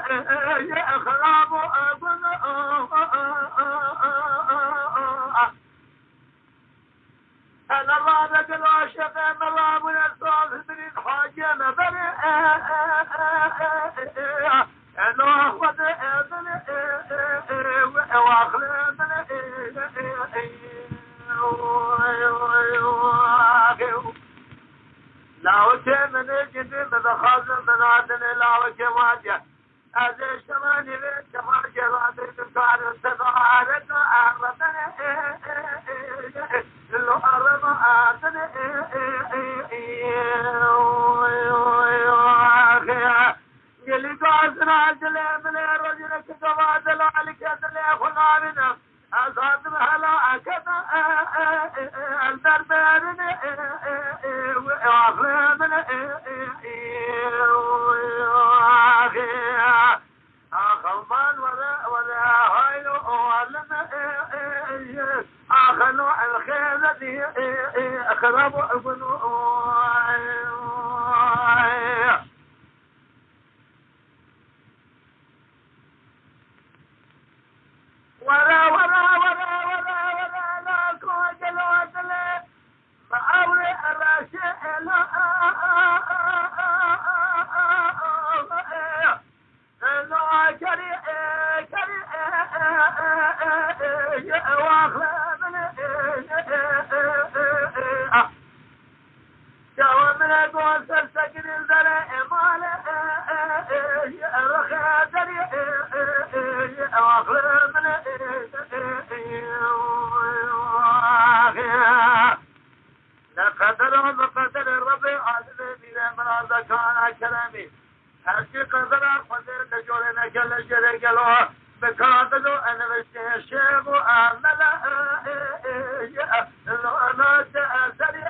خراب أنا رابط العشق مرام الأصال من الحاجة نظر أنا أخذ وآخر لا وجه من جد من خازن من عدن لا وجه واجه هذا الشمال كما جراد الكار سفارة أعرضنا لو أرض أعرضنا يلي قاسنا جل من الرجل كتواد ذلك جل خلابنا أصحاب هلا كذا الدربان وأخلامنا أخلمان ولا هايلو ولنا أخلو الخير الذي أخرب ابنه ولا لا كوجل وجل ما أوري الراشع لا كري واخلا من جوا من قول سلسكن الزرع مال رخا دري واخلا من لقدر وقدر الرب عزم بلا مراد كان كلامي هرشي قدر قدر لجولنا جل جلاله بكاتلو انا الشيخ وعمل لو انا تأثري